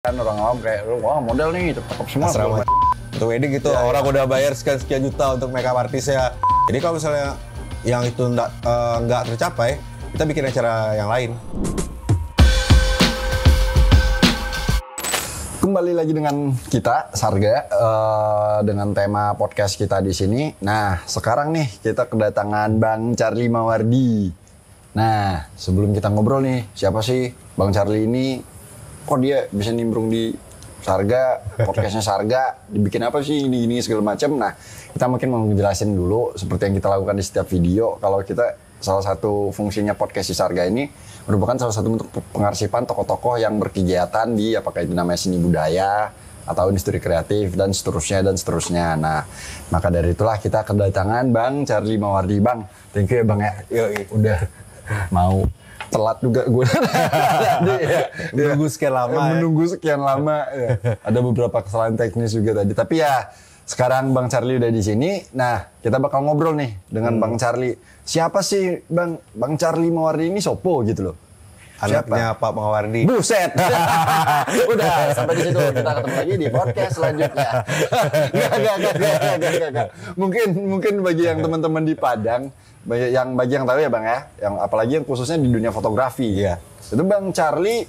Kan orang awam kayak, wah model nih, cakep semua. Untuk wedding gitu, orang udah bayar sekian juta untuk makeup artis ya. Jadi kalau misalnya yang itu nggak tercapai, kita bikin acara yang lain. Kembali lagi dengan kita, Sarga, dengan tema podcast kita di sini. Nah, sekarang nih kita kedatangan Bang Charlie Mawardi. Nah, sebelum kita ngobrol nih, siapa sih Bang Charlie ini? Kok dia bisa nimbrung di Sarga, podcastnya Sarga, dibikin apa sih ini segala macam. Nah, kita mungkin mau ngejelasin dulu seperti yang kita lakukan di setiap video. Kalau kita salah satu fungsinya podcast di Sarga ini merupakan salah satu bentuk pengarsipan tokoh-tokoh yang berkegiatan di apakah itu namanya seni budaya atau industri kreatif dan seterusnya. Nah, maka dari itulah kita kedatangan Bang Charlie Mawardi. Bang, thank you ya Bang ya. Udah mau telat juga gue. Menunggu sekian lama. Ya. Ada beberapa kesalahan teknis juga tadi. Tapi ya sekarang Bang Charlie udah di sini. Nah, kita bakal ngobrol nih dengan Bang Charlie. Siapa sih Bang Charlie Mawardi ini sopo gitu loh? Anaknya Pak Mawardi. Buset. Udah sampai di situ, kita ketemu lagi di podcast selanjutnya. Enggak. Mungkin bagi yang teman-teman di Padang, bagi yang tahu ya Bang ya, yang apalagi yang khususnya di dunia fotografi ya. Itu Bang Charlie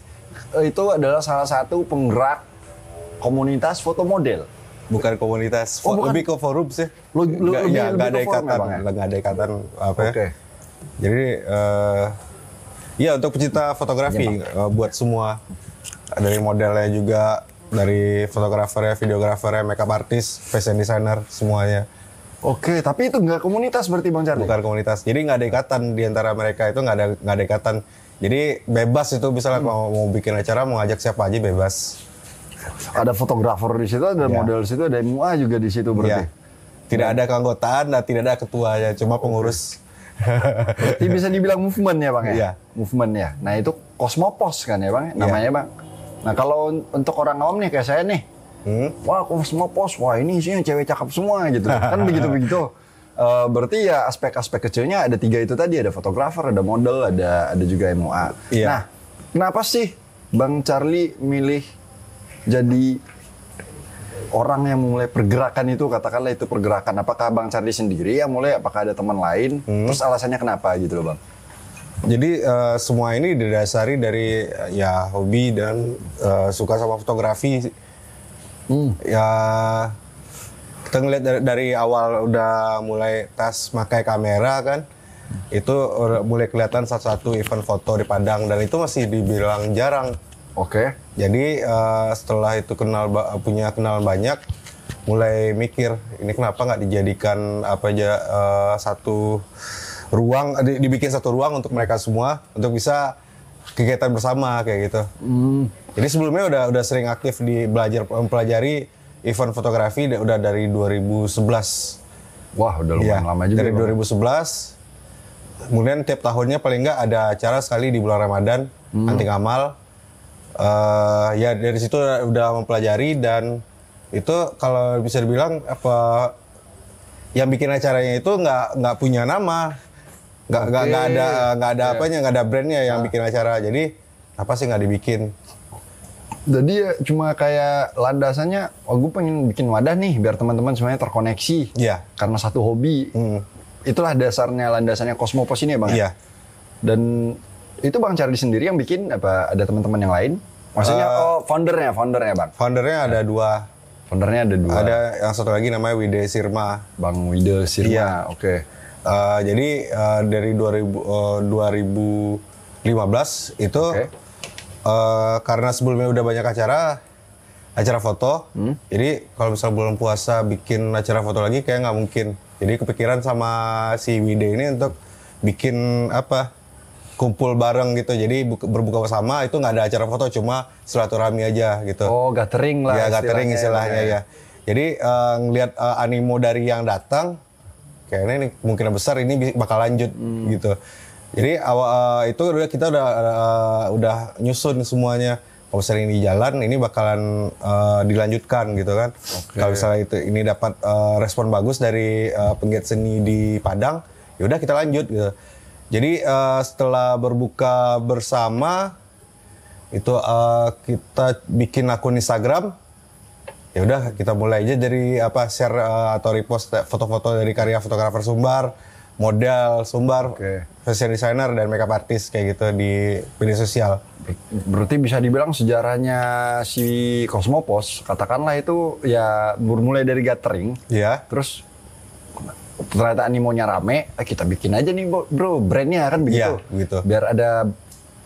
itu adalah salah satu penggerak komunitas foto model. Bukan komunitas, lebih ke forum sih. Nggak ada ikatan apa ya. Okay. Jadi iya untuk pecinta fotografi buat semua, dari modelnya juga, dari fotografernya, videografernya, makeup artist, fashion designer, semuanya. Oke, tapi itu nggak komunitas berarti Bang Charlie? Bukan komunitas, jadi nggak ada ikatan di antara mereka, itu nggak ada ikatan. Jadi bebas itu, misalnya mau bikin acara, mau ngajak siapa aja bebas. Ada fotografer di situ, ada model di situ, ada MUA juga di situ berarti. Tidak ada keanggotaan dan tidak ada ketuanya, cuma pengurus. Berarti bisa dibilang movement ya Bang ya? Iya. Movement ya. Nah itu Cosmopos kan ya Bang, namanya Bang. Nah kalau untuk orang awam nih kayak saya nih, wah Cosmopos, wah ini isinya cewek cakep semua gitu. Kan begitu-begitu. Berarti ya aspek-aspek kecilnya ada 3 itu tadi, ada fotografer, ada model, ada juga MUA. Iya. Nah, kenapa sih Bang Charlie milih jadi orang yang mulai pergerakan itu, katakanlah itu pergerakan? Apakah Bang Charlie sendiri yang mulai, apakah ada teman lain? Terus alasannya kenapa gitu loh Bang? Jadi semua ini didasari dari ya hobi dan suka sama fotografi. Ya kita ngeliat dari awal udah mulai pakai kamera kan, itu udah mulai kelihatan satu event foto di Padang, dan itu masih dibilang jarang. Oke. Jadi setelah itu punya kenalan banyak, mulai mikir ini kenapa nggak dijadikan satu ruang, dibikin satu ruang untuk mereka semua untuk bisa kegiatan bersama kayak gitu. Jadi sebelumnya udah sering aktif mempelajari event fotografi udah dari 2011. Wah, udah lumayan lama juga. Dari 2011. Kemudian tiap tahunnya paling nggak ada acara sekali di bulan Ramadan, anti ngamal. Ya dari situ udah mempelajari, dan itu kalau bisa dibilang yang bikin acaranya itu nggak punya nama, nggak ada brandnya yang bikin acara. Jadi apa sih nggak dibikin? Jadi ya cuma kayak landasannya, gue pengen bikin wadah nih biar teman-teman semuanya terkoneksi. Iya. Karena satu hobi. Itulah landasannya Cosmopos ini ya Bang. Iya. Dan itu Bang Charlie sendiri yang bikin, apa ada teman-teman yang lain? Maksudnya foundernya Bang. Foundernya ada 2. Foundernya ada 2. Ada yang satu lagi namanya Wide Sirma. Bang Wide Sirma. Iya. Oke. Jadi dari 2015 itu karena sebelumnya udah banyak acara foto. Jadi kalau misalnya bulan puasa bikin acara foto lagi kayak nggak mungkin. Jadi kepikiran sama si Wide ini untuk bikin kumpul bareng gitu. Jadi berbuka bersama, itu nggak ada acara foto, cuma silaturahmi aja gitu. Oh, gathering lah. Ya, gathering istilahnya ya. Jadi ngelihat animo dari yang datang, kayaknya ini kemungkinan besar ini bakal lanjut gitu. Jadi itu kita udah nyusun semuanya. Kalau misalnya ini jalan, ini bakalan dilanjutkan gitu kan. Kalau misalnya ini dapat respon bagus dari penggiat seni di Padang, ya udah kita lanjut gitu. Jadi setelah berbuka bersama, Itu kita bikin akun Instagram. Ya udah kita mulai aja dari share atau repost foto-foto dari karya fotografer Sumbar, model Sumbar, fashion designer dan makeup artist kayak gitu di media sosial. Berarti bisa dibilang sejarahnya si Cosmopos, katakanlah itu ya bermulai dari gathering. Iya. Terus ternyata animonya rame, kita bikin aja nih bro, brandnya kan begitu. Iya, gitu. Biar ada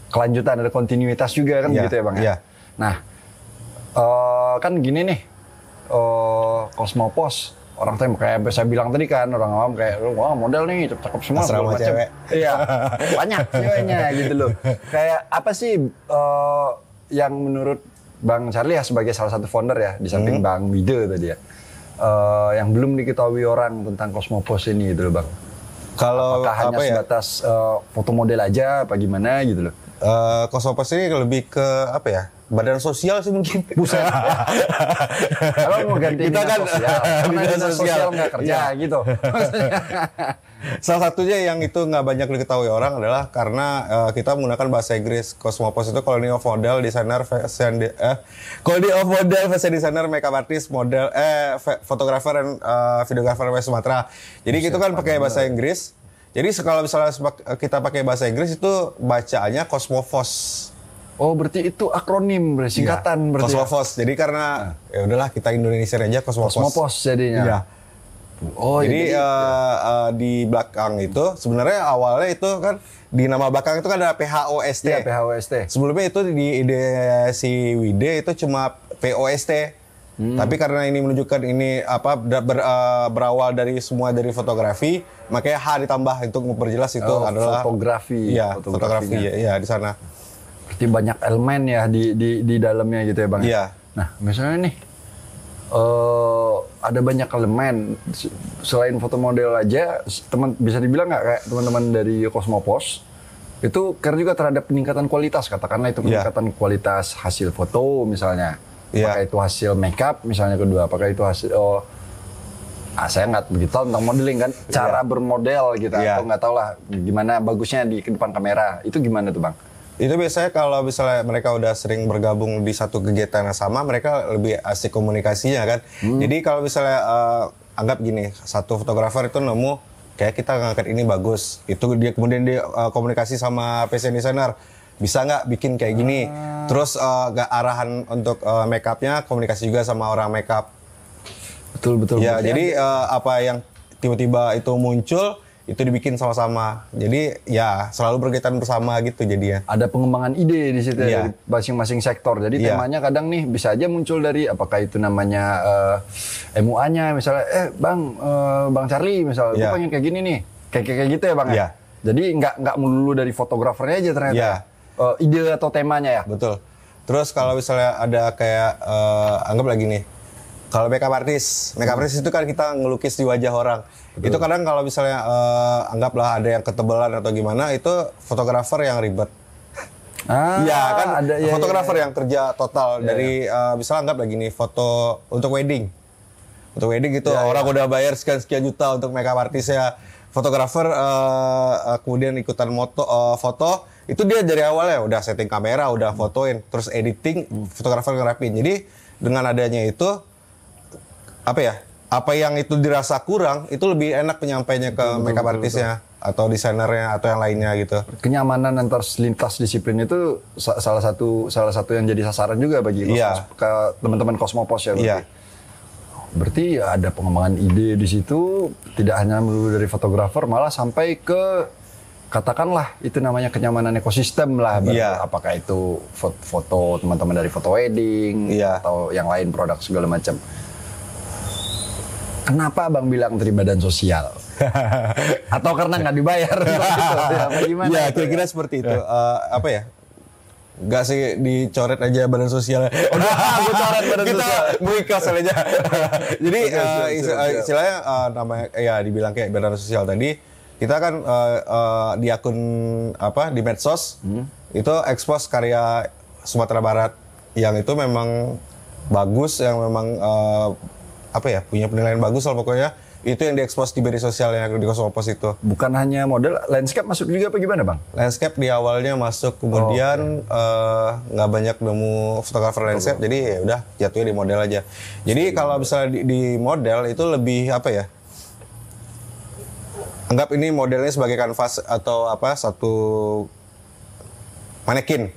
kelanjutan, ada kontinuitas juga kan begitu ya bang. Iya. Nah, kan gini nih. Cosmopos orang tuh kayak saya bilang tadi kan, orang awam kayak wah model nih cakep semua asrama cewek. Iya, banyak ceweknya gitu loh. Kayak apa sih yang menurut Bang Charlie ya sebagai salah satu founder ya di samping Bang Wide tadi ya, yang belum diketahui orang tentang Cosmopos ini gitu loh Bang. Kalau apakah hanya sebatas foto model aja apa gimana gitu loh? Cosmopos ini lebih ke apa ya? Badan sosial sih mungkin. Buset. Kalau mau ganti kita kan sosial, dinas sosial nggak kerja gitu. Salah satunya yang itu nggak banyak diketahui orang adalah karena kita menggunakan bahasa Inggris. Cosmopos itu colony of model, designer, colony of model, fashion designer, makeup artist, model, fotografer dan videografer West Sumatera. Jadi itu kan pakai bahasa Inggris. Jadi kalau misalnya kita pakai bahasa Inggris itu bacaannya Cosmopos. Oh, berarti itu akronim, singkatan berarti. Cosmopos. Jadi karena ya udahlah kita Indonesia aja Cosmopos. Cosmopos jadinya. Iya. Oh, jadi di belakang itu sebenarnya awalnya itu kan di nama belakang itu kan ada PHOST. Iya, PHOST. Sebelumnya itu di ide si Wide itu cuma POST. Tapi karena ini menunjukkan ini berawal dari semua dari fotografi, makanya H ditambah untuk memperjelas itu adalah fotografi. Iya, fotografi ya di sana. Berarti banyak elemen ya di dalamnya gitu ya Bang. Iya. Nah, misalnya nih ada banyak elemen selain foto model aja, bisa dibilang nggak kayak teman-teman dari Cosmopos itu care juga terhadap peningkatan kualitas, katakanlah itu peningkatan kualitas hasil foto misalnya. Apakah itu hasil makeup misalnya kedua, apakah itu hasil saya nggak begitu tahu tentang modeling kan, cara bermodel gitu atau nggak tahu lah gimana bagusnya di depan kamera, itu gimana tuh Bang? Itu biasanya kalau misalnya mereka udah sering bergabung di satu kegiatan yang sama, mereka lebih asik komunikasinya kan. Jadi kalau misalnya anggap gini, satu fotografer itu nemu kayak kita ngangkat ini bagus, itu dia kemudian dia komunikasi sama fashion designer, bisa nggak bikin kayak gini. Terus arahan untuk makeupnya komunikasi juga sama orang makeup. Betul. Ya, jadi apa yang tiba-tiba itu muncul itu dibikin sama-sama. Jadi ya selalu berkaitan bersama gitu jadinya. Ada pengembangan ide di situ dari masing-masing sektor. Jadi temanya kadang nih bisa aja muncul dari apakah itu namanya MUA-nya misalnya Bang Charlie misalnya gue pengen kayak gini nih. Kayak gitu ya Bang ya. Jadi nggak melulu dari fotografernya aja ternyata. Ide atau temanya ya. Betul. Terus kalau misalnya ada kayak anggap lagi nih. Kalau makeup artist itu kan kita ngelukis di wajah orang. Betul. Itu kadang kalau misalnya anggaplah ada yang ketebalan atau gimana, itu fotografer yang ribet. Iya kan, ada fotografer yang kerja total dari misalnya anggap lagi nih foto untuk wedding. Untuk wedding gitu orang udah bayar sekian juta untuk makeup artist ya. Fotografer kemudian ikutan foto, itu dia dari awalnya udah setting kamera, udah fotoin, terus editing, fotografer ngerapin. Jadi dengan adanya itu apa yang itu dirasa kurang itu lebih enak penyampainya ke makeup artisnya atau desainernya atau yang lainnya gitu. Kenyamanan antar lintas disiplin itu salah satu yang jadi sasaran juga bagi ke teman-teman Cosmopos ya berarti. Berarti ada pengembangan ide di situ, tidak hanya melulu dari fotografer, malah sampai ke katakanlah itu namanya kenyamanan ekosistem lah. Apakah itu foto teman-teman dari foto wedding atau yang lain produk segala macam. Kenapa Bang bilang dari badan sosial? Atau karena nggak dibayar? Gimana? Ya, kira-kira seperti itu. Nggak sih dicoret aja badan sosial. Gue coret badan kita sosial. mengikhlas aja. Jadi istilahnya namanya dibilang kayak badan sosial tadi. Kita kan di akun di medsos itu expose karya Sumatera Barat yang itu memang bagus, yang memang punya penilaian bagus lah pokoknya. Itu yang diekspos di media sosial yang di Cosmopos itu. Bukan hanya model, landscape masuk juga apa gimana bang? Landscape di awalnya masuk, kemudian nggak banyak nemu fotografer landscape, jadi ya udah jatuhnya di model aja. Jadi kalau misalnya di model itu lebih apa ya? Anggap ini modelnya sebagai kanvas atau apa, satu manekin.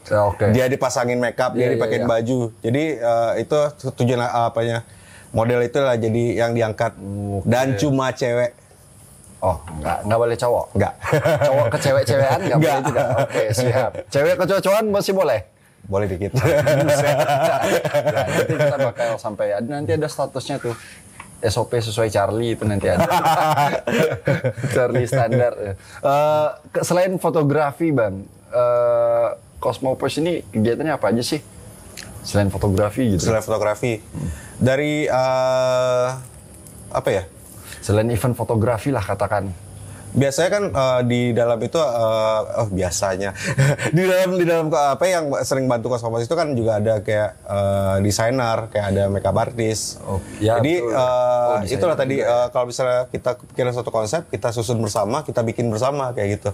Dia dipasangin makeup, dia dipakein baju. Jadi itu tujuan apanya? Model itulah jadi yang diangkat. Dan cuma cewek. Oh, nggak boleh cowok? Nggak. Cowok ke cewek-cewekan nggak boleh juga? Oke, siap. Cewek ke cowok-cowokan masih boleh? Boleh dikit. Nah, nanti kita bakal sampai, nanti ada statusnya tuh. SOP sesuai Charlie itu nanti ada. Charlie standar. Selain fotografi bang, Cosmopos ini kegiatannya apa aja sih? Selain fotografi gitu. Selain fotografi. Dari apa ya? Selain event fotografi lah katakan. Biasanya kan di dalam itu biasanya di dalam apa yang sering bantu Cosmopos itu kan juga ada kayak desainer, kayak ada makeup artist. Jadi itulah tadi kalau misalnya kita kepikiran suatu konsep, kita susun bersama, kita bikin bersama kayak gitu.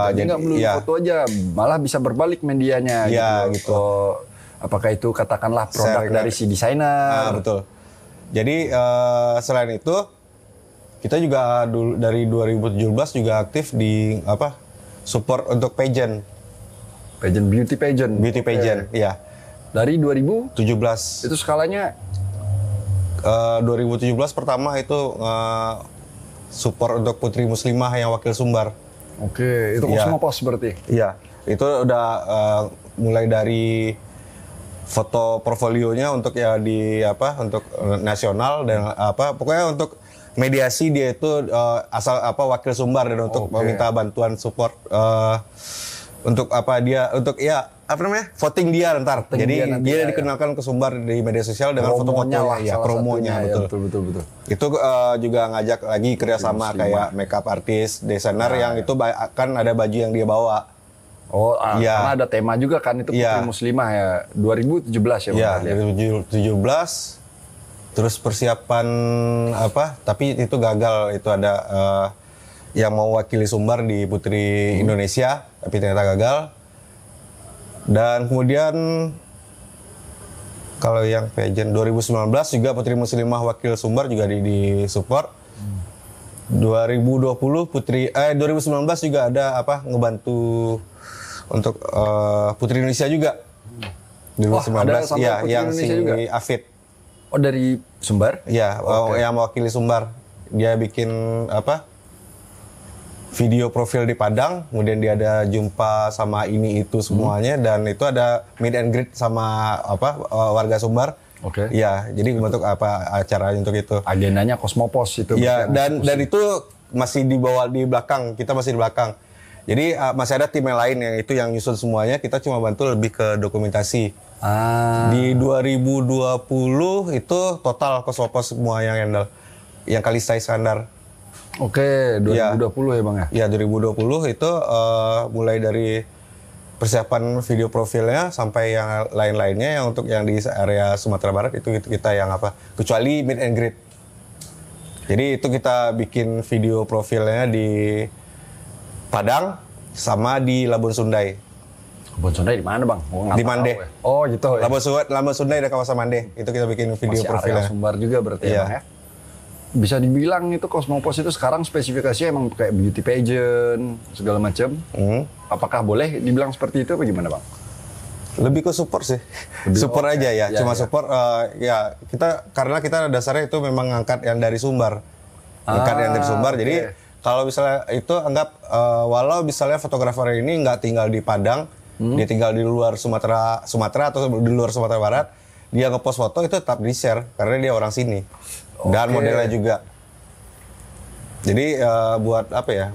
Jadi nggak melulu foto aja, malah bisa berbalik medianya. Gitu. Apakah itu katakanlah produk dari si desainer? Betul. Jadi selain itu kita juga dari 2017 juga aktif di apa, support untuk pageant beauty pageant. Iya. Dari 2017 itu skalanya 2017 pertama itu support untuk putri muslimah yang wakil Sumbar. Oke, itu Cosmopos berarti. Iya, itu udah mulai dari foto portfolionya untuk ya di apa, untuk nasional dan apa, pokoknya untuk mediasi dia itu asal apa wakil Sumbar dan untuk meminta bantuan support untuk apa dia untuk ya apa namanya voting dia ntar. Jadi dia dikenalkan ke Sumbar di media sosial dengan foto-fotonya, ya promonya betul. Itu juga ngajak lagi kerjasama kayak makeup artist, desainer yang itu kan ada baju yang dia bawa. Karena ada tema juga kan itu putri muslimah ya 2017 ya. Iya 2017. Terus persiapan apa? Tapi itu gagal. Itu ada yang mau wakili Sumbar di Putri Indonesia, tapi ternyata gagal. Dan kemudian kalau yang pageant 2019 juga Putri Muslimah wakil Sumbar juga di support. 2020 2019 juga ada apa? Ngebantu untuk Putri Indonesia juga. 2019 ya yang si Afid. Oh dari Sumbar? Iya, yang mewakili Sumbar. Dia bikin apa? Video profil di Padang, kemudian dia ada jumpa sama ini itu semuanya dan itu ada meet and greet sama apa warga Sumbar. Iya, jadi bentuk apa acaranya untuk itu. Agendanya Cosmopos itu. Iya, dan itu masih dibawa di belakang, kita masih di belakang. Jadi masih ada tim yang lain yang itu yang nyusun semuanya, kita cuma bantu lebih ke dokumentasi. Di 2020 itu total Cosmopos semua yang handle. Yang Kalista Iskandar. Oke, 2020 ya Bang ya? Iya, 2020 itu mulai dari persiapan video profilnya sampai yang lain-lainnya yang untuk yang di area Sumatera Barat itu kita yang apa? Kecuali meet and greet. Jadi itu kita bikin video profilnya di Padang sama di Labuan Sundai. Labuan Sundai di mana Bang? Di Mande. Ya. Oh gitu ya. Labuan Sundai ada kawasan Mande. Itu kita bikin video profilnya. Area Sumbar juga berarti ya Bang ya? Bisa dibilang itu Cosmopos itu sekarang spesifikasinya emang kayak beauty pageant segala macam. Apakah boleh dibilang seperti itu apa gimana Bang? Lebih ke support sih. Support aja ya. Cuma support ya kita karena kita dasarnya itu memang ngangkat yang dari Sumbar. Ngangkat yang dari Sumbar. Jadi kalau misalnya itu anggap walau misalnya fotografer ini nggak tinggal di Padang, dia tinggal di luar Sumatera atau di luar Sumatera Barat, dia ngepost foto itu tetap di-share karena dia orang sini. Dan modelnya juga. Jadi buat apa ya?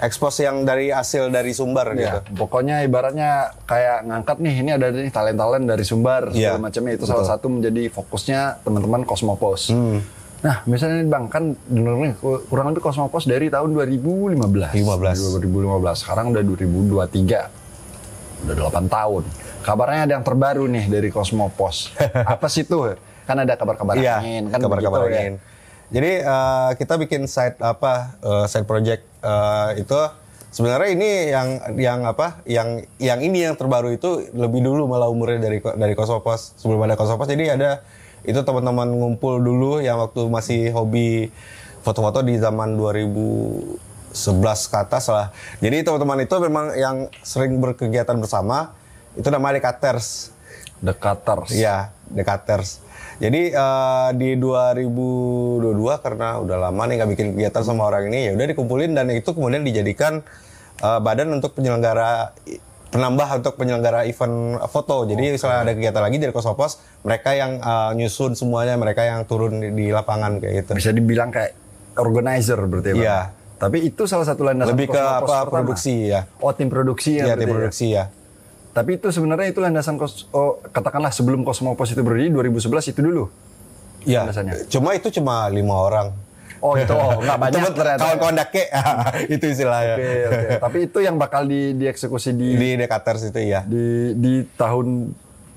Expose yang dari hasil dari Sumbar gitu. Pokoknya ibaratnya kayak ngangkat nih, ini ada nih talent-talent dari Sumbar segala macamnya itu salah satu menjadi fokusnya teman-teman Cosmopos. Nah, misalnya nih Bang, kan dengarnya kurang lebih Cosmopos dari tahun 2015. 2015. Sekarang udah 2023. Udah 8 tahun. Kabarnya ada yang terbaru nih dari Cosmopos. Apa sih tuh? kan ada kabar-kabar angin, kan kabar-kabar begitu, angin. Jadi kita bikin side project itu sebenarnya ini yang ini yang terbaru itu lebih dulu malah umurnya dari Kosmopos. Sebelum ada Kosmopos, jadi ada itu teman-teman ngumpul dulu yang waktu masih hobi foto-foto di zaman 2011 ke atas lah. Jadi teman-teman itu memang yang sering berkegiatan bersama, itu namanya Decaters. Decaters. Iya, Decaters. Jadi di 2022 karena udah lama nih nggak bikin kegiatan sama orang ini, ya udah dikumpulin dan itu kemudian dijadikan badan untuk penambah untuk penyelenggara event foto. Jadi misalnya ada kegiatan lagi dari Kosmopos, mereka yang nyusun semuanya, mereka yang turun di lapangan kayak gitu. Bisa dibilang kayak organizer berarti ya, Bang? Iya. Tapi itu salah satu landasan lebih ke Kosmopos pertama. produksi ya. Oh, tim produksi ya. Iya, tim produksi ya. Tapi itu sebenarnya itu landasan katakanlah sebelum Kosmopos itu berdiri 2011 itu dulu. Iya. Cuma 5 orang. Oh itu, nggak banyak ternyata. Kawan-kawan dake, itu istilahnya. Oke. Tapi itu yang bakal dieksekusi di Decaters itu ya. Di tahun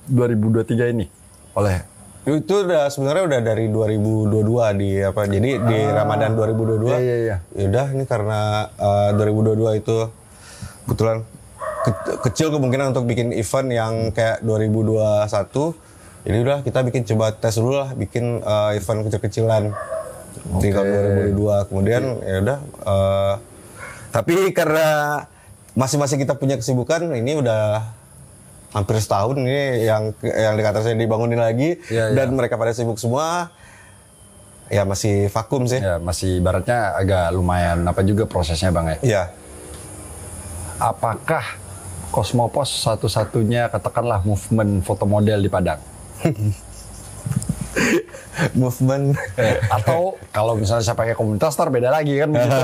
2023 ini oleh itu sebenarnya udah dari 2022 jadi di Ramadan 2022. Iya. Ya udah ini karena 2022 itu kebetulan kecil kemungkinan untuk bikin event yang kayak 2021. Jadi udah kita coba tes dulu lah bikin event kecil-kecilan. Di tahun 2022 kemudian ya udah tapi karena masing-masing kita punya kesibukan, ini udah hampir setahun ini yang dikata saya dibangunin lagi dan mereka pada sibuk semua, ya masih vakum sih. Ya, masih ibaratnya agak lumayan juga prosesnya Bang ya. Iya. Apakah Kosmopos satu-satunya katakanlah movement foto model di Padang? Movement atau kalau misalnya saya pakai komunitas ntar beda lagi kan begitu.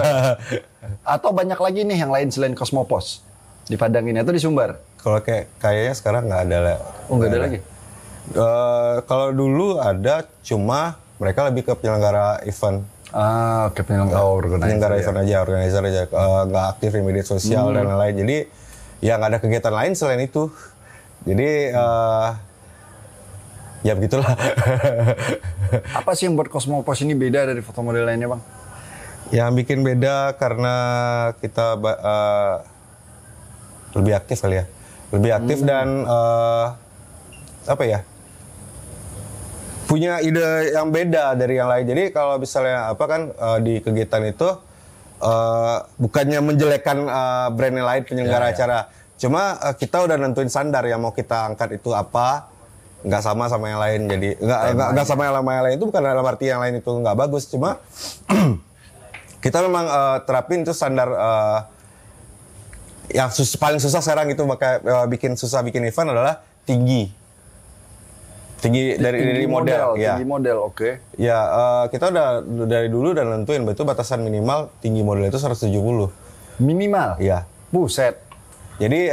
Atau banyak lagi nih yang lain selain Kosmopos di Padang ini atau di Sumbar? Kalau kayaknya sekarang nggak ada lah. Oh, nggak ada lagi. Kalau dulu ada, cuma mereka lebih ke penyelenggara event. Oke, penyelenggara event aja, organizer aja, nggak aktif di media sosial dan lain-lain. Jadi ya nggak ada kegiatan lain selain itu. Jadi ya begitulah. Apa sih yang buat Kosmopos ini beda dari foto model lainnya, Bang? Yang bikin beda karena kita lebih aktif kali ya. Lebih aktif dan punya ide yang beda dari yang lain. Jadi kalau misalnya di kegiatan itu bukannya menjelekkan brand yang lain penyelenggara acara. Cuma kita udah nentuin standar yang mau kita angkat itu apa. Nggak sama yang lain, jadi nggak sama yang lain itu bukan dalam arti yang lain itu nggak bagus, cuma kita memang terapin itu standar yang paling susah sekarang itu bikin event adalah tinggi dari model ya. Tinggi model, oke. Ya kita udah dari dulu udah nentuin itu batasan minimal tinggi model itu 170 minimal. Ya. Buset. Jadi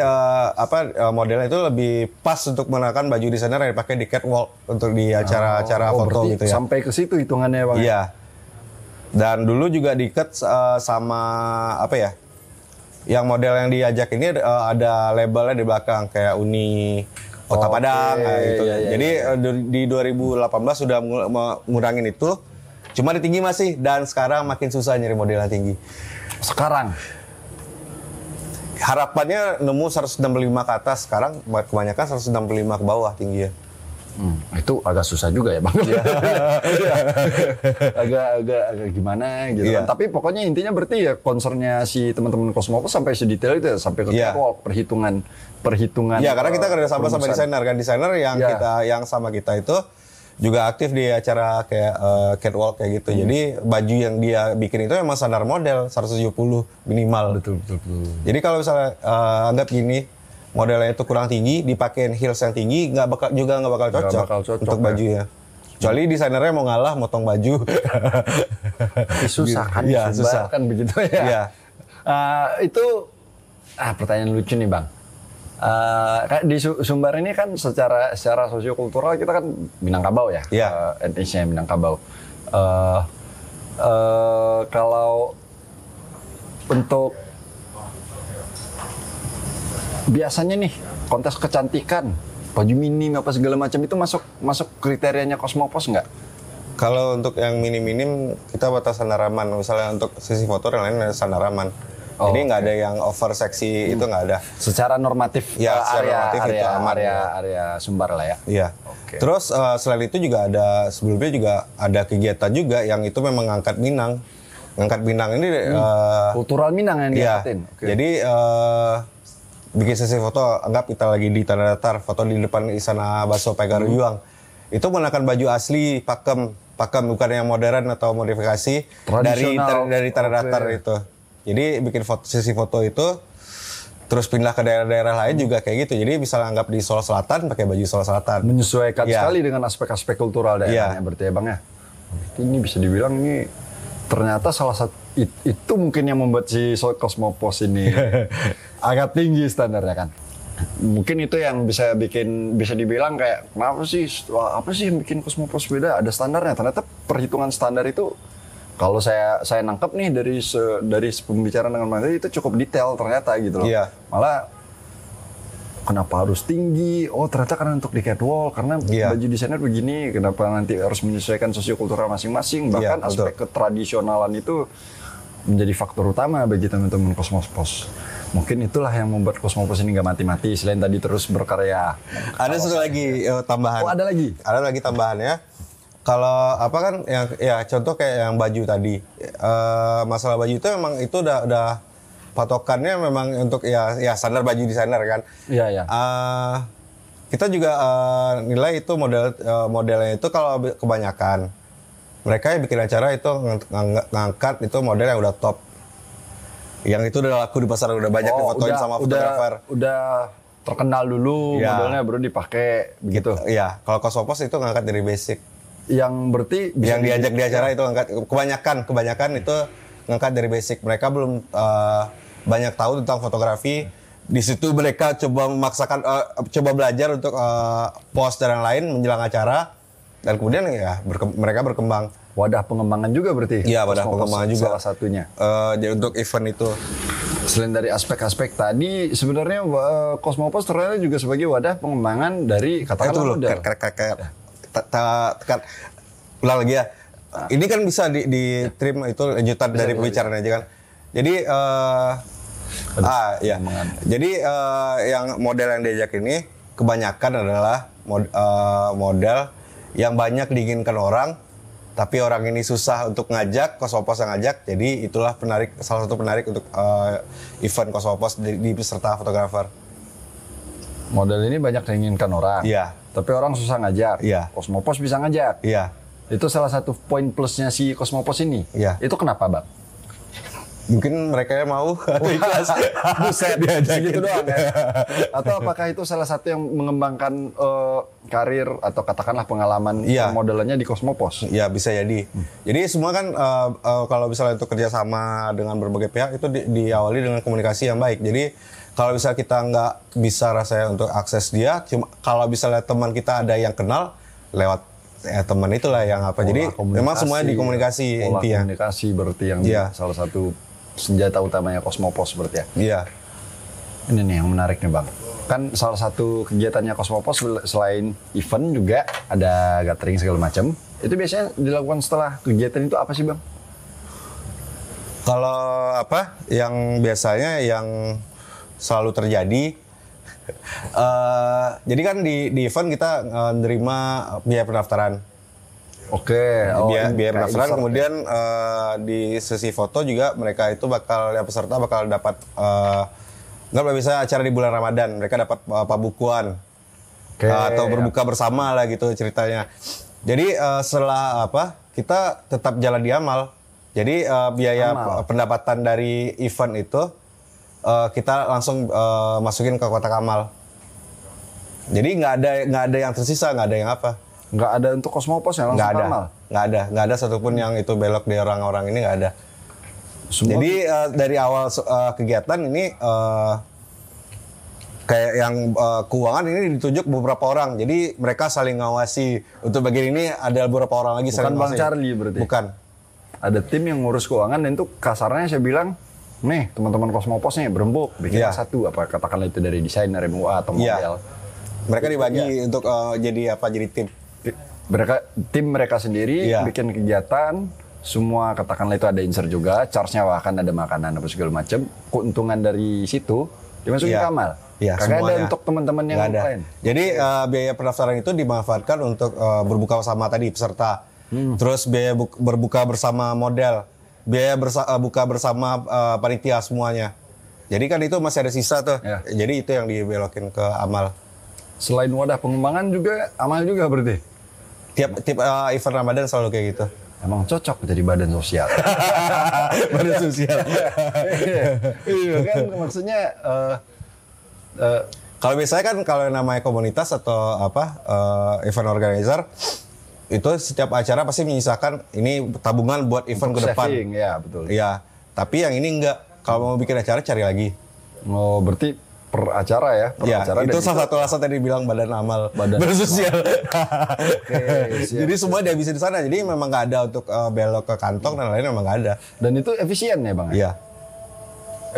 modelnya itu lebih pas untuk menggunakan baju desainer yang dipakai di catwalk untuk di acara-acara foto gitu ya. Sampai ke situ hitungannya Bang. Iya. Dan dulu juga diikat sama yang model yang diajak ini ada labelnya di belakang kayak Uni Kota Padang gitu. Iya. Jadi di 2018 sudah ngurangin itu. Cuma di tinggi masih, dan sekarang makin susah nyari model yang tinggi. Sekarang harapannya nemu 165 ke atas, sekarang kebanyakan 165 ke bawah tinggi ya. Itu agak susah juga ya Bang. agak gimana gitu kan. Tapi pokoknya intinya berarti ya concernnya si teman-teman Kosmopos sampai sedetail itu ya, sampai ke catwalk, perhitungan. Iya, karena kita kerja sama desainer kan, desainer yang yang sama kita itu juga aktif di acara kayak catwalk kayak gitu. Jadi baju yang dia bikin itu memang standar model 170 minimal. Betul. Jadi kalau misalnya anggap gini, modelnya itu kurang tinggi, dipakein heels yang tinggi, nggak bakal cocok untuk bajunya. Kecuali desainernya mau ngalah motong baju. Susah kan? Iya, susah kan begitu ya. Iya. Itu pertanyaan lucu nih Bang. Di Sumbar ini kan secara sosiokultural kita kan Minangkabau ya, etnisnya Minangkabau. Kalau untuk biasanya nih kontes kecantikan baju minim apa segala macam itu masuk kriterianya Cosmopos nggak? Kalau untuk yang minim-minim kita batas standar aman. Misalnya untuk sesi foto yang lain ada standar aman. Jadi nggak ada yang over seksi itu nggak ada. Secara normatif Ya, secara normatif itu aman. Area sumber lah ya. Iya. Oke. Terus selain itu juga ada sebelumnya juga ada kegiatan juga yang itu memang ngangkat Minang. Ngangkat Minang ini Kultural Minang yang iya. diangkatin. Oke. Jadi bikin sesi foto, anggap kita lagi di Tanah Datar, foto di depan Istana Bakso Pegaruyuang. Itu menggunakan baju asli pakem bukan yang modern atau modifikasi dari Tanah Datar itu. Jadi bikin sesi foto itu terus pindah ke daerah-daerah lain juga kayak gitu. Jadi bisa anggap di Solo Selatan pakai baju Solo Selatan. Menyesuaikan Iya. sekali dengan aspek-aspek kultural daerahnya berarti ya Bang ya. Berarti ini bisa dibilang ini ternyata salah satu itu mungkin yang membuat si Cosmopos ini agak tinggi standarnya kan. Mungkin itu yang bisa dibilang kayak kenapa sih apa sih yang bikin Cosmopos beda? Ada standarnya. Ternyata perhitungan standar itu kalau saya nangkep nih dari pembicaraan dengan Mas itu cukup detail ternyata gitu loh. Iya. Malah kenapa harus tinggi? Oh ternyata karena untuk di catwalk karena baju desainer begini. Kenapa nanti harus menyesuaikan sosiokultural masing-masing? Bahkan aspek ketradisionalan itu menjadi faktor utama bagi teman-teman Cosmopos. Mungkin itulah yang membuat Cosmopos ini nggak mati-mati selain tadi terus berkarya. Ada satu lagi tambahan. Oh ada lagi? Ada lagi tambahannya. Kalau apa kan yang ya contoh kayak yang baju tadi. Masalah baju itu memang itu udah patokannya memang untuk ya standar baju desainer kan. Iya ya. Kita juga nilai itu modelnya itu kalau kebanyakan mereka yang bikin acara itu ngangkat itu model yang udah top. Yang itu udah laku di pasar, udah banyak difotoin sama fotografer. Udah terkenal dulu modelnya baru dipakai begitu. Iya, kalau Cosmopos itu ngangkat dari basic. Yang berarti yang diajak di acara itu ngangkat kebanyakan itu ngangkat dari basic. Mereka belum banyak tahu tentang fotografi. Di situ mereka coba memaksakan coba belajar untuk post dan lain menjelang acara dan kemudian ya mereka berkembang. Wadah pengembangan juga berarti? Iya, wadah pengembangan juga. Salah satunya. Jadi untuk event itu. Selain dari aspek-aspek tadi, sebenarnya Cosmopos ternyata juga sebagai wadah pengembangan dari katakanlah model. Ulang lagi ya. Ini kan bisa di trim itu lanjutan dari pembicaraan aja kan. Jadi Jadi yang model yang diajak ini kebanyakan adalah model yang banyak diinginkan orang, tapi orang ini susah untuk ngajak, Cosmopos yang ngajak, jadi itulah salah satu penarik untuk event Cosmopos di peserta fotografer. Model ini banyak diinginkan orang, tapi orang susah ngajak, Cosmopos bisa ngajak. Itu salah satu poin plusnya si Cosmopos ini. Itu kenapa Bang? Mungkin mereka yang mau ikhlas. Buset, segitu doang ya. Atau apakah itu salah satu yang mengembangkan karir atau katakanlah pengalaman modelannya di Cosmopos? Iya, bisa jadi. Jadi semua kan kalau misalnya itu kerjasama dengan berbagai pihak itu diawali dengan komunikasi yang baik. Jadi kalau misalnya kita nggak bisa rasanya untuk akses dia, kalau misalnya teman kita ada yang kenal lewat teman itulah yang apa. Jadi memang semuanya di komunikasi intinya. Komunikasi berarti yang salah satu senjata utamanya Cosmopos berarti ya? Iya. Ini nih yang menarik nih Bang. Kan salah satu kegiatannya Cosmopos selain event juga ada gathering segala macam. Itu biasanya dilakukan setelah kegiatan itu apa sih Bang? Kalau apa? Yang biasanya yang selalu terjadi jadi kan di event kita menerima biaya pendaftaran. Oke, biaya pendaftaran. Kemudian di sesi foto juga mereka itu peserta bakal dapat nggak bisa acara di bulan Ramadan, mereka dapat pabukuan atau berbuka bersama lah gitu ceritanya. Jadi setelah kita tetap jalan di amal. Jadi biaya pendapatan dari event itu kita langsung masukin ke kotak amal. Jadi nggak ada yang tersisa, nggak ada yang apa. Nggak ada untuk Cosmopos ya langsung amal? Nggak ada satupun yang itu belok di orang-orang ini, nggak ada. Semua. Jadi dari awal kegiatan ini kayak yang keuangan ini ditunjuk beberapa orang. Jadi mereka saling ngawasi. Untuk bagian ini ada beberapa orang lagi. Bukan Bang Charlie berarti? Bukan. Ada tim yang ngurus keuangan dan itu kasarnya saya bilang, nih teman-teman Cosmopos nih berembuk bikin satu apa katakanlah itu dari desainer MUA atau model. Mereka dibagi untuk jadi tim. Tim mereka sendiri Iya. bikin kegiatan, semua katakanlah itu ada insert juga, charge-nya bahkan ada makanan apa segala macam. Keuntungan dari situ dimasukin Iya. ke amal. Iya, Kagak ada semuanya. untuk teman-teman yang Nggak ada. lain. Jadi biaya pendaftaran itu dimanfaatkan untuk berbuka bersama tadi peserta. Terus biaya berbuka bersama model, biaya buka bersama panitia semuanya. Jadi kan itu masih ada sisa tuh. Ya. Jadi itu yang dibelokin ke amal. Selain wadah pengembangan juga amal juga berarti. Tiap event Ramadan selalu kayak gitu. Emang cocok jadi badan sosial. Badan sosial. Iya kan maksudnya Kalau biasanya kan kalau namanya komunitas atau event organizer itu setiap acara pasti menyisakan ini tabungan buat event ke depan. saving, ya betul. Iya, tapi yang ini enggak. Kalau mau bikin acara cari lagi. Oh, berarti per acara ya? Per Iya, acara itu dan salah satu alasan tadi bilang badan amal, Badan sosial. siap, Jadi semua dia bisa di sana. Jadi memang nggak ada untuk belok ke kantong dan lain memang nggak ada. Dan itu efisien ya bang? Iya.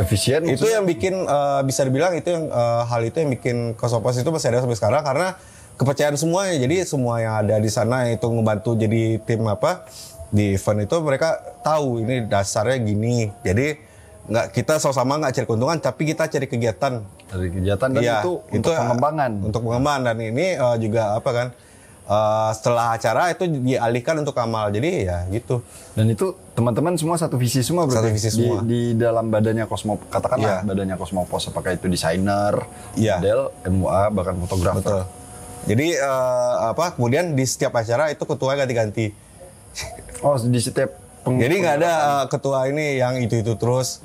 Efisien. Itu yang bikin bisa dibilang itu yang hal itu yang bikin Kosmopos itu masih ada sampai sekarang karena kepercayaan semuanya. Jadi semua yang ada di sana itu ngebantu jadi tim di event itu mereka tahu ini dasarnya gini. Jadi nggak kita sama-sama nggak cari keuntungan tapi kita cari kegiatan. Dari kegiatan dan Iya, itu untuk pengembangan. Untuk pengembangan dan ini juga setelah acara itu dialihkan untuk amal. Jadi ya gitu. Dan itu teman-teman semua satu visi semua berarti? Satu visi semua. Di dalam badannya Kosmopos, katakanlah Iya. badannya Kosmopos, apakah itu desainer, Iya. model, MUA, bahkan fotografer. Betul. Jadi kemudian di setiap acara itu ketua ganti-ganti. Oh, di setiap Jadi nggak ada ketua ini yang itu terus.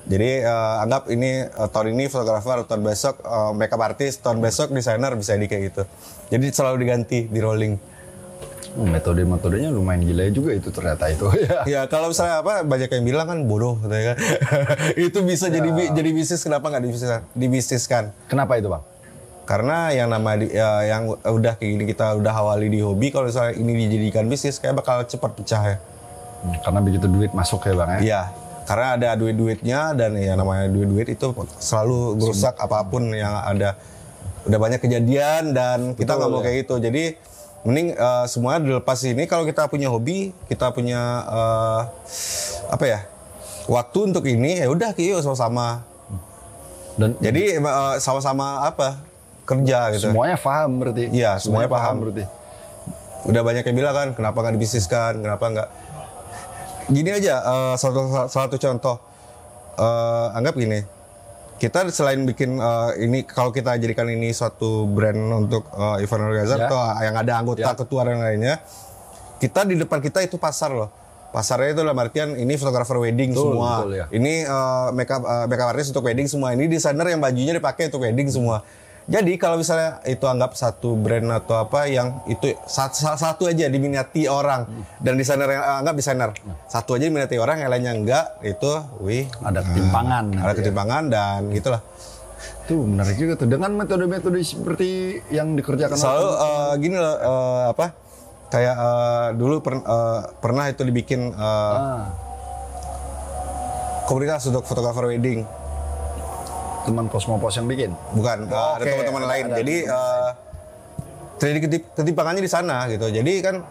Jadi anggap ini tahun ini fotografer, tahun besok makeup artist, tahun besok desainer bisa di kayak gitu. Jadi selalu diganti, di rolling. Metode-metodenya lumayan gila juga itu ternyata itu. Ya kalau misalnya banyak yang bilang kan bodoh, katanya kan. Itu bisa jadi bisnis, kenapa nggak dibisniskan? Kenapa itu bang? Karena yang yang udah kayak gini kita udah awali di hobi, kalau misalnya ini dijadikan bisnis kayak bakal cepat pecah ya. Karena begitu duit masuk ya bang ya? Iya, karena ada duit-duitnya dan ya namanya duit-duit itu selalu merusak apapun yang ada. Udah banyak kejadian dan kita nggak mau kayak gitu. Jadi mending semuanya dilepas ini. Kalau kita punya hobi, kita punya waktu untuk ini ya udah yuk sama-sama. Dan Jadi sama-sama kerja gitu. semuanya paham berarti? Iya, semuanya paham. berarti. Udah banyak yang bilang kan, kenapa nggak dibisniskan, kenapa nggak? Gini aja, satu contoh. Anggap gini, kita selain bikin ini, kalau kita jadikan ini suatu brand untuk event organizer Ya. atau yang ada anggota, ketua dan lainnya, kita di depan kita itu pasar loh. Pasarnya itu dalam artian ini fotografer wedding semua, betul, ya. ini makeup artist untuk wedding semua, ini desainer yang bajunya dipakai untuk wedding semua. Jadi kalau misalnya itu anggap satu brand atau yang itu satu aja diminati orang dan desainer yang anggap desainer satu aja diminati orang, yang lainnya enggak, itu Ada ketimpangan. ada ketimpangan dan gitulah. Tuh menarik juga tuh dengan metode-metode seperti yang dikerjakan Selalu gini loh kayak dulu pernah itu dibikin komunitas untuk fotografer wedding. teman Kosmopos yang bikin. Bukan, ada teman-teman lain. Jadi terjadi ketimpangannya di sana gitu. Jadi kan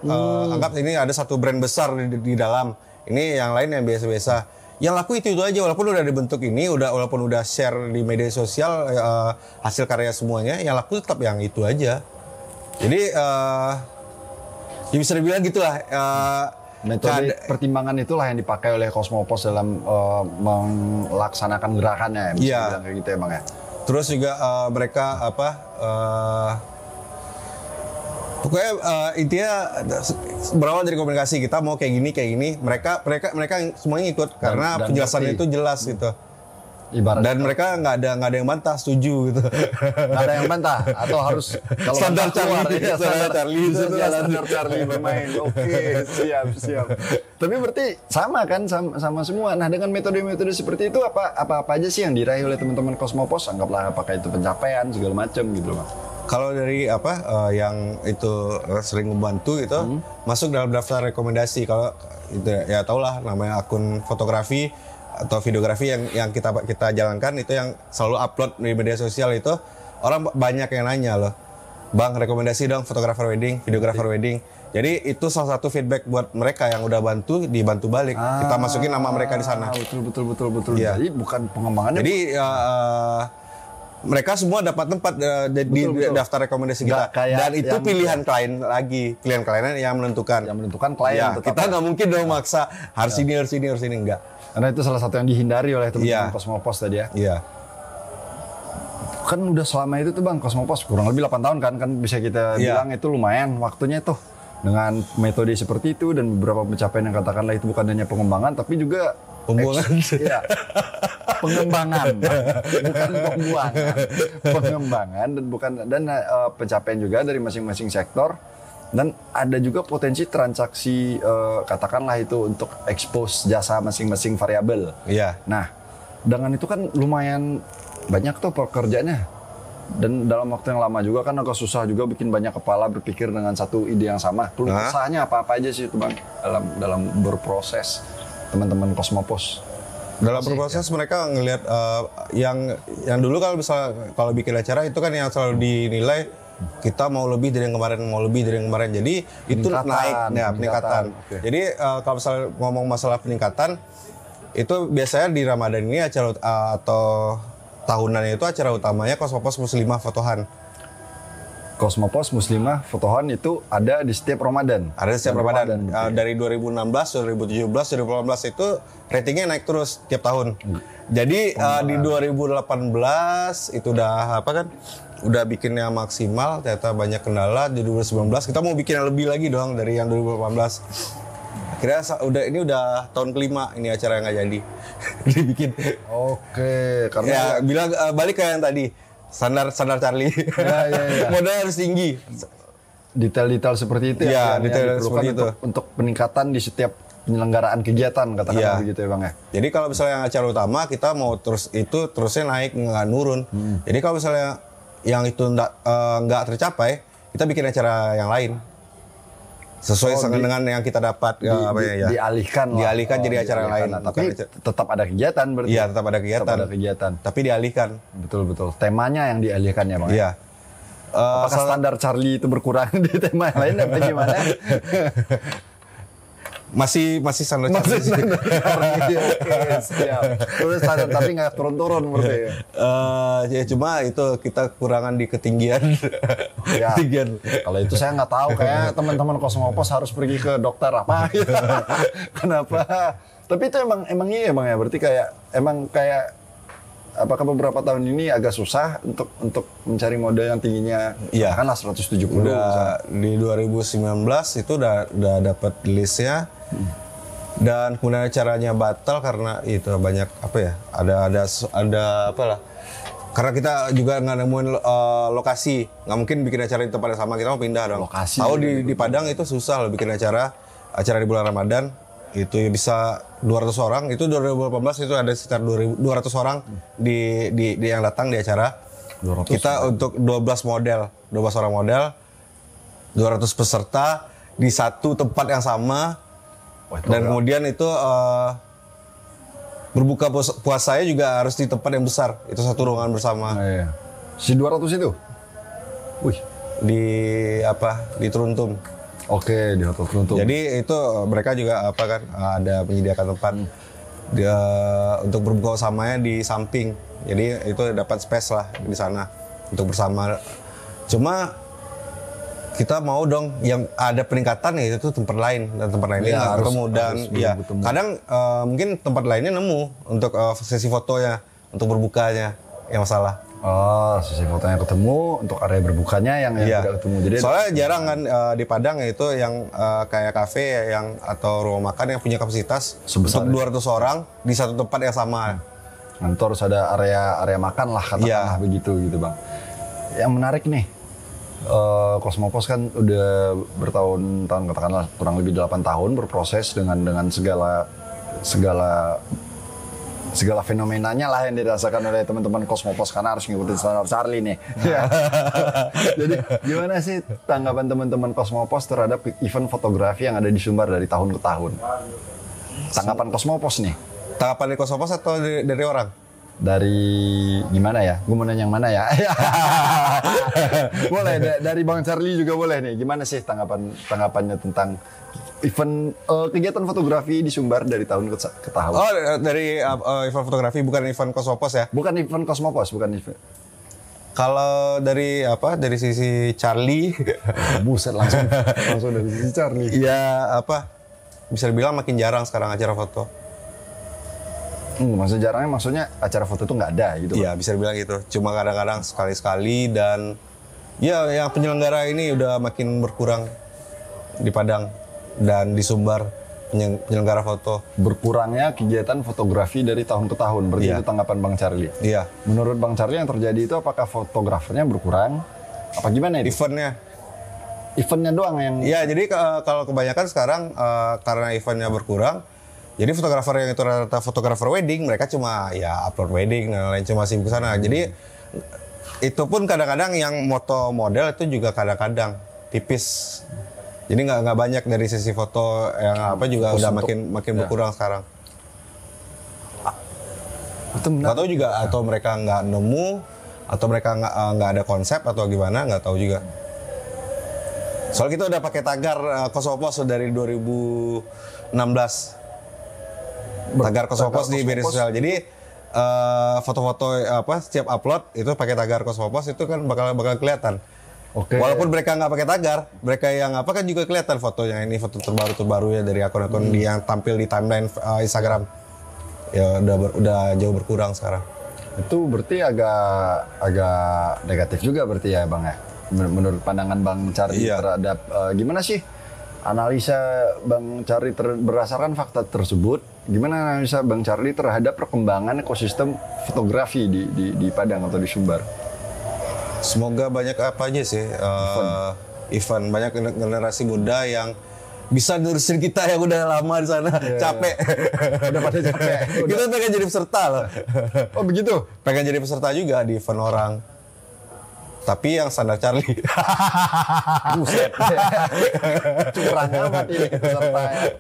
anggap ini ada satu brand besar di dalam. Ini yang lain yang biasa-biasa. Yang laku itu aja, walaupun udah dibentuk ini, walaupun udah share di media sosial hasil karya semuanya, yang laku tetap yang itu aja. Jadi ya bisa dibilang gitulah. Metode pertimbangan itulah yang dipakai oleh Kosmopos dalam melaksanakan gerakannya, bisa Iya. bilang kayak gitu ya bang ya. Terus juga mereka pokoknya intinya berawal dari komunikasi, kita mau kayak gini, mereka semuanya ikut karena dan penjelasannya ngerti. itu jelas gitu. Ibarat Dan mereka nggak ada yang bantah, setuju gitu. nggak ada yang bantah atau harus kalau Standar bantah keluar, Charlie. ya, Standar Charlie. itu adalah standar Charlie bermain. Oke, siap. Tapi berarti sama kan sama semua. Nah, dengan metode-metode seperti itu apa aja sih yang diraih oleh teman-teman Kosmopos? Anggaplah apakah itu pencapaian segala macam gitu loh. Kalau dari yang itu sering membantu gitu, masuk dalam daftar rekomendasi. Kalau itu ya taulah namanya akun fotografi atau videografi yang kita jalankan itu yang selalu upload di media sosial itu orang banyak yang nanya loh, Bang rekomendasi dong fotografer wedding, videografer wedding. Jadi itu salah satu feedback buat mereka yang udah dibantu balik. Kita masukin nama mereka di sana. Betul. Iya. Jadi bukan pengembangannya. Jadi mereka semua dapat tempat di daftar rekomendasi kita. Dan itu pilihan klien lagi, klien kliennya yang menentukan. Yang menentukan klien. Ya, kita nggak mungkin dong maksa harus ini enggak. Karena itu salah satu yang dihindari oleh teman-teman Cosmopos tadi ya. Iya. Kan udah selama itu tuh Bang Cosmopos kurang lebih 8 tahun kan bisa kita bilang itu lumayan waktunya tuh. Dengan metode seperti itu dan beberapa pencapaian yang katakanlah itu bukan hanya pengembangan tapi juga pembuangan. Iya. Pengembangan, bukan pembuangan. Pengembangan dan pencapaian juga dari masing-masing sektor dan ada juga potensi transaksi katakanlah itu untuk expose jasa masing-masing variabel. Iya. Nah, dengan itu kan lumayan banyak tuh pekerjaannya. Dan dalam waktu yang lama juga kan agak susah juga bikin banyak kepala berpikir dengan satu ide yang sama. Keluh kesahnya apa-apa aja sih itu Bang dalam berproses teman-teman Cosmopos. Dalam berproses mereka ngelihat yang dulu kalau bikin acara itu kan yang selalu dinilai kita mau lebih dari yang kemarin, jadi itu naik peningkatan. Okay. Jadi kalau misalnya ngomong masalah peningkatan itu biasanya di Ramadan ini acara atau tahunannya itu acara utamanya Cosmopos Muslimah Fotohan. Cosmopos Muslimah Fotohan itu ada di setiap Ramadan. Ada di setiap Ramadan. Dari 2016, 2017, 2018 itu ratingnya naik terus tiap tahun. Jadi di 2018 itu udah udah bikinnya maksimal, ternyata banyak kendala. Di 2019 kita mau bikin yang lebih lagi dong dari yang 2018. Akhirnya ini udah tahun kelima ini acara yang nggak jadi dibikin. Oke, karena ya bilang balik ke yang tadi standar Charlie. Ya. Modal harus tinggi. Detail-detail seperti itu yang detail seperti itu untuk peningkatan di setiap penyelenggaraan kegiatan katakanlah begitu ya Bang ya. Jadi kalau misalnya yang acara utama kita mau terusnya naik nggak nurun. Jadi kalau misalnya yang itu nggak tercapai kita bikin acara yang lain. Sesuai dengan yang kita dapat dialihkan jadi acara yang lain. Tapi tetap ada kegiatan berarti. Iya, tetap ada kegiatan. Tapi dialihkan. Betul. Temanya yang dialihkan ya Bang. Iya. Apakah standar Charlie itu berkurang di tema yang lain atau gimana? Masih standar Charlie. Oke, siap. Terus standar tapi nggak turun-turun berarti. Ya cuma itu kita kurangan di ketinggian. Ya. Kalau itu saya nggak tahu, kayak teman-teman Cosmopos harus pergi ke dokter apa gitu. Kenapa? Tapi itu emang iya Bang ya. Berarti kayak apakah beberapa tahun ini agak susah untuk mencari model yang tingginya katakanlah 170. Di 2019 itu udah dapat listnya. Dan kemudian acaranya batal karena itu banyak ada apalah. Karena kita juga nggak nemuin lokasi, nggak mungkin bikin acara di tempat yang sama, kita mau pindah dong. Lokasi. Tahu di Padang itu susah loh bikin acara di bulan Ramadan itu bisa 200 orang. Itu 2018 itu ada sekitar 200 orang di yang datang di acara. 200 kita orang. Untuk 12 orang model, 200 peserta di satu tempat yang sama. Dan kemudian itu berbuka puasanya juga harus di tempat yang besar. Itu satu ruangan bersama. Iya. Si 200 itu? Wih. Di Teruntum. Oke, di Hotel Teruntum. Jadi itu mereka juga ada menyediakan tempat untuk berbuka samanya di samping. Jadi itu dapat space lah di sana untuk bersama. Cuma kita mau dong yang ada peningkatan ya itu tempat lain dan tempat lainnya nggak ketemu dan kadang mungkin tempat lainnya nemu untuk sesi fotonya untuk berbukanya yang masalah. Sesi fotonya ketemu untuk area berbukanya yang tidak ketemu. Jadi soalnya jarang kan di Padang itu yang kayak kafe atau rumah makan yang punya kapasitas sebesar untuk 200 orang di satu tempat yang sama. Nanti harus ada area makan lah katakanlah begitu gitu Bang. Yang menarik nih. Cosmopos kan udah bertahun-tahun katakanlah kurang lebih 8 tahun berproses dengan segala fenomenanya lah yang dirasakan oleh teman-teman Cosmopos karena harus ngikutin standar Charlie nih. Jadi gimana sih tanggapan teman-teman Cosmopos terhadap event fotografi yang ada di Sumbar dari tahun ke tahun? Tanggapan Cosmopos nih? Tanggapan dari Cosmopos atau dari orang? Dari gimana ya? Gue mau nanya yang mana ya? Boleh dari Bang Charlie juga boleh nih. Gimana sih tanggapannya tentang event kegiatan fotografi di Sumbar dari tahun ke tahun? Oh, dari event fotografi, bukan event Kosmopos ya? Bukan event Kosmopos, bukan event. Kalau dari sisi Charlie, Buset langsung dari sisi Charlie. ya bisa dibilang makin jarang sekarang acara foto. Maksudnya acara foto itu nggak ada gitu. Iya, bisa dibilang gitu. Cuma kadang-kadang sekali-sekali dan ya yang penyelenggara ini udah makin berkurang di Padang dan di Sumbar penyelenggara foto. Berkurangnya kegiatan fotografi dari tahun ke tahun. Berarti itu tanggapan Bang Charlie. Iya. Menurut Bang Charlie yang terjadi itu apakah fotografernya berkurang? Apa gimana itu? Eventnya doang yang... Iya, jadi kalau kebanyakan sekarang karena eventnya berkurang, jadi fotografer yang itu rata-rata fotografer wedding, mereka cuma ya upload wedding dan lain cuma sibuk ke sana. Jadi itu pun kadang-kadang yang moto model itu juga kadang-kadang tipis. Jadi nggak banyak dari sisi foto yang juga udah makin berkurang sekarang. Nggak tahu juga atau mereka nggak nemu atau mereka nggak ada konsep atau gimana, nggak tahu juga. Soal kita udah pakai tagar Kosmopos dari 2016. Tagar Kosmopos di media sosial. Jadi foto-foto setiap upload itu pakai tagar Kosmopos itu kan bakal kelihatan. Oke. Walaupun mereka nggak pakai tagar, mereka yang kan juga kelihatan fotonya. Ini foto terbaru ya dari akun-akun yang tampil di timeline Instagram. Ya udah jauh berkurang sekarang. Itu berarti agak negatif juga berarti ya Bang ya. Menurut pandangan Bang Charlie terhadap gimana sih analisa Bang Charlie berdasarkan fakta tersebut, gimana analisa Bang Charlie terhadap perkembangan ekosistem fotografi di Padang atau di Sumbar? Semoga banyak aja sih event banyak generasi muda yang bisa nerusin kita yang udah lama di sana capek. Udah pada capek. Kita pengen jadi peserta loh. Oh begitu? Pengen jadi peserta juga di event orang. Tapi yang standar Charlie. Buset. Curang amat ini peserta ya.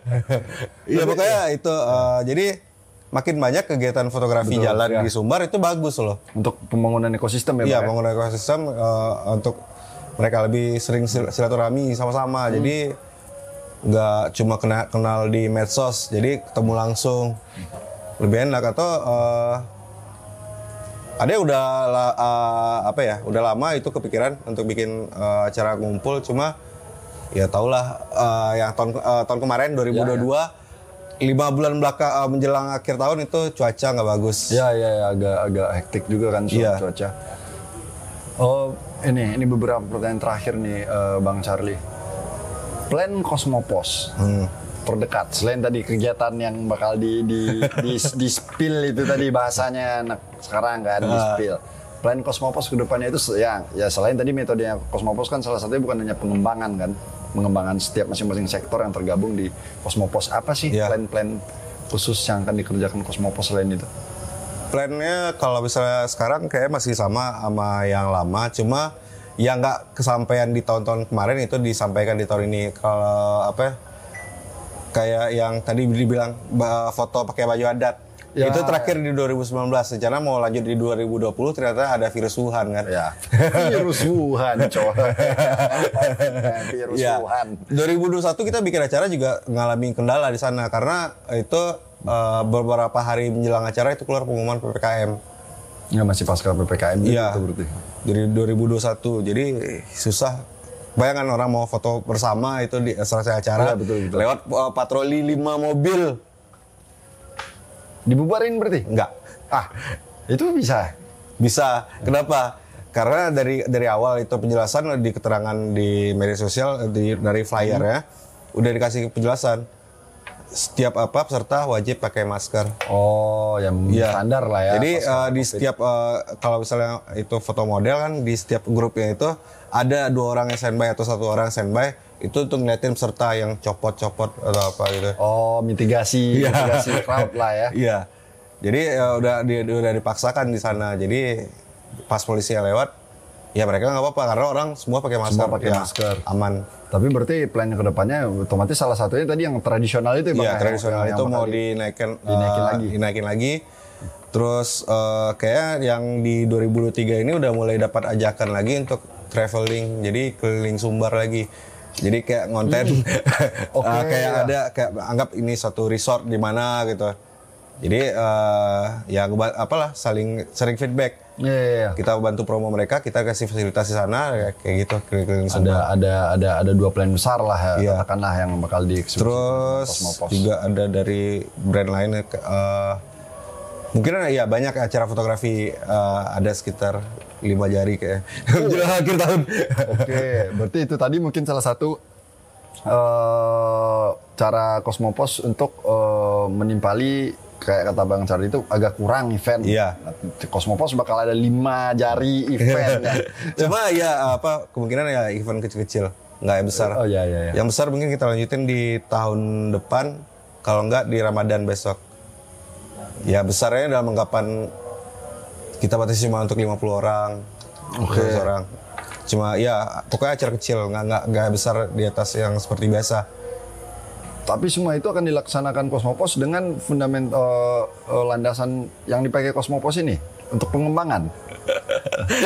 Iya pokoknya itu jadi makin banyak kegiatan fotografi jalan di Sumbar itu bagus loh. Untuk pembangunan ekosistem ya Pak? Iya, pembangunan ekosistem untuk mereka lebih sering silaturahmi sama-sama. Jadi nggak cuma kenal di medsos, jadi ketemu langsung. Lebih enak atau ada yang udah lama itu kepikiran untuk bikin acara ngumpul, cuma ya tahulah yang tahun kemarin 2022 5 bulan belakang menjelang akhir tahun itu cuaca nggak bagus. Ya agak hektik juga kan cuaca. Oh ini beberapa pertanyaan terakhir nih Bang Charlie. Plan Kosmopos terdekat selain tadi kegiatan yang bakal di spill itu tadi bahasanya anak sekarang kan di spill. Plan Kosmopos kedepannya itu ya selain tadi metodenya Kosmopos kan salah satunya bukan hanya pengembangan setiap masing-masing sektor yang tergabung di Kosmopos. Apa sih plan-plan khusus yang akan dikerjakan Kosmopos selain itu? Plannya kalau misalnya sekarang kayak masih sama yang lama, cuma yang nggak kesampaian di tahun-tahun kemarin itu disampaikan di tahun ini. Kalau kayak yang tadi dibilang foto pakai baju adat. Ya. Itu terakhir di 2019. Rencana mau lanjut di 2020 ternyata ada virus Wuhan kan. Ya. Virus Wuhan, coba. Virus Wuhan. 2021 kita bikin acara juga mengalami kendala di sana karena itu beberapa hari menjelang acara itu keluar pengumuman PPKM. Ya masih pasca PPKM gitu berarti. Dari 2021. Jadi susah. Bayangkan orang mau foto bersama itu di selesai acara betul. Lewat patroli 5 mobil. Dibubarin berarti? Enggak. Itu bisa? Bisa. Kenapa? Karena dari awal itu penjelasan di keterangan di media sosial dari flyer ya, udah dikasih penjelasan. Setiap peserta wajib pakai masker. Oh, yang standar lah ya. Jadi di setiap kalau misalnya itu foto model kan di setiap grupnya itu ada 2 orang yang standby atau 1 orang yang standby itu untuk ngeliatin peserta yang copot-copot atau apa gitu. Oh, mitigasi crowd lah ya. Iya. Jadi udah dipaksakan di sana. Jadi pas polisi yang lewat, ya mereka nggak apa-apa karena orang semua pakai masker. Semua pakai masker. Aman. Tapi berarti plan yang kedepannya otomatis salah satunya tadi yang tradisional itu ya Bang? Iya, tradisional itu mau dinaikin lagi. Terus kayak yang di 2023 ini udah mulai dapat ajakan lagi untuk traveling, jadi keliling Sumbar lagi. Jadi kayak ngonten, kayak iya. ada kayak anggap ini suatu resort di mana gitu. Jadi ya apalah saling sering feedback. Iya. Kita bantu promo mereka, kita kasih fasilitas di sana kayak gitu keliling Sumbar. Ada dua plan besar lah ya, Iya. katakanlah yang bakal dieksekusi. Terus Cosmopos. juga ada dari brand lain mungkin ya banyak acara fotografi ada sekitar 5 jari kayak menjelang akhir tahun. Oke, berarti itu tadi mungkin salah satu cara Cosmopos untuk menimpali kayak kata Bang Charlie itu agak kurang event. Iya. Cosmopos bakal ada 5 jari event ya. Cuma ya kemungkinan ya event kecil-kecil, nggak yang besar. Oh iya. Yang besar mungkin kita lanjutin di tahun depan, kalau nggak di Ramadan besok. Ya besarnya dalam anggapan kita batasi cuma untuk 50 orang, 100 orang. Cuma ya pokoknya acara kecil, nggak besar di atas yang seperti biasa. Tapi semua itu akan dilaksanakan Cosmopos dengan landasan yang dipakai Cosmopos ini untuk pengembangan.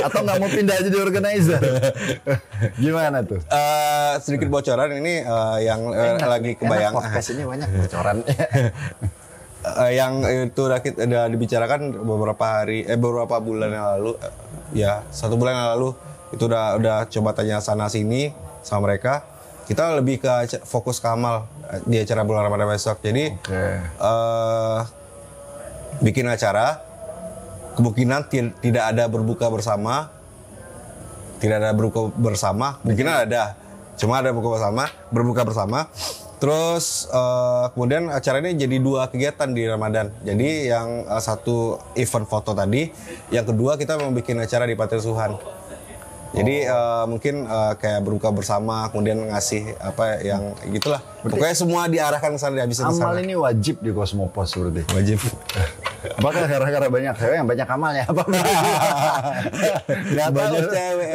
Atau nggak mau pindah jadi organizer? Gimana tuh? Sedikit bocoran ini yang lagi kebayang. Podcast ini banyak bocoran. Yang itu udah dibicarakan beberapa bulan yang lalu, ya 1 bulan yang lalu itu udah coba tanya sana sini sama mereka. Kita lebih ke fokus ke amal di acara bulan Ramadan besok. Jadi bikin acara, kemungkinan tidak ada berbuka bersama, kemungkinan ada, cuma ada berbuka bersama. Terus kemudian acara ini jadi 2 kegiatan di Ramadan. Jadi yang satu event foto tadi, yang kedua kita mau bikin acara di Pantai Suhan. Jadi mungkin kayak berbuka bersama, kemudian ngasih apa yang gitulah. Pokoknya semua diarahkan ke sana, dihabisin ke sana. Amal ini wajib di Cosmopos berarti. Wajib. Apakah gara-gara banyak cewek yang banyak amalnya? Apa? Gak tahu cewek.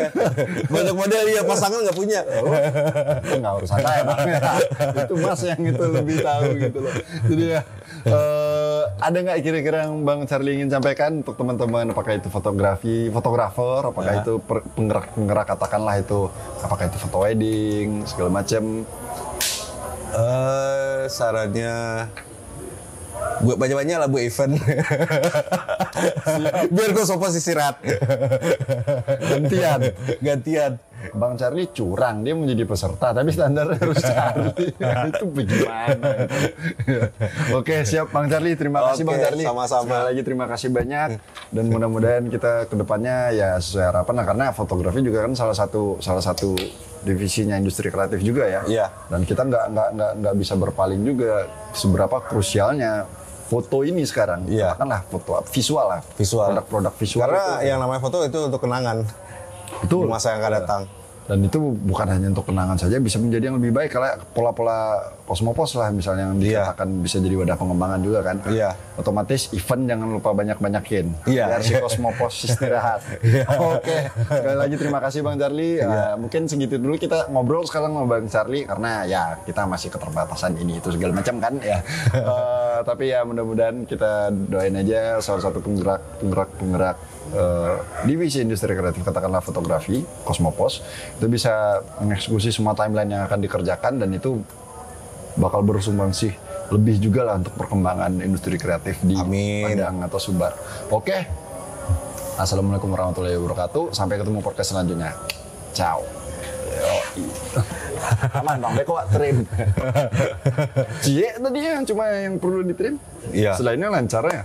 Banyak model ya, pasangan nggak punya. Itu nggak urusan saya, Bang. Itu Mas yang itu lebih tahu gitu loh. Jadi ya, ada nggak kira-kira yang Bang Charlie ingin sampaikan untuk teman-teman? Apakah itu fotografer, apakah itu penggerak katakanlah itu, apakah itu foto wedding, segala macam? Sarannya buat banyak-banyak lah buat event. Biar Cosmopos istirahat. Gantian. Bang Charlie curang, dia menjadi peserta tapi standarnya harus Charlie. Itu bagaimana? Oke, siap Bang Charlie. Terima kasih Bang Charlie. Sama-sama. Sekali lagi terima kasih banyak, dan mudah-mudahan kita kedepannya ya sesuai harapan. Nah, karena fotografi juga kan salah satu divisinya industri kreatif juga ya. Iya. Dan kita nggak bisa berpaling juga seberapa krusialnya foto ini sekarang. Iya. Katakanlah foto visual lah. Produk-produk visual. Karena itu, yang namanya foto itu untuk kenangan. Betul. Di masa yang akan datang. Dan itu bukan hanya untuk kenangan saja, bisa menjadi yang lebih baik. Kalau pola-pola Cosmopos lah misalnya yang dikatakan bisa jadi wadah pengembangan juga kan. Iya. Otomatis event jangan lupa banyak-banyakin. Iya. Biar si Cosmopos istirahat. Oke. Sekali lagi terima kasih Bang Charlie. Mungkin segitu dulu kita ngobrol sekarang sama Bang Charlie karena ya kita masih keterbatasan ini itu segala macam kan ya. Tapi ya mudah-mudahan kita doain aja salah satu penggerak divisi industri kreatif katakanlah fotografi Cosmopos itu bisa mengeksekusi semua timeline yang akan dikerjakan, dan itu bakal bersumbangsi lebih juga lah untuk perkembangan industri kreatif di Padang atau Sumbar. Oke. Assalamualaikum warahmatullahi wabarakatuh. Sampai ketemu podcast selanjutnya. Ciao. Aman Bang Beko trim. Cie tadi yang cuma yang perlu ditrim. Iya. Selainnya lancar ya.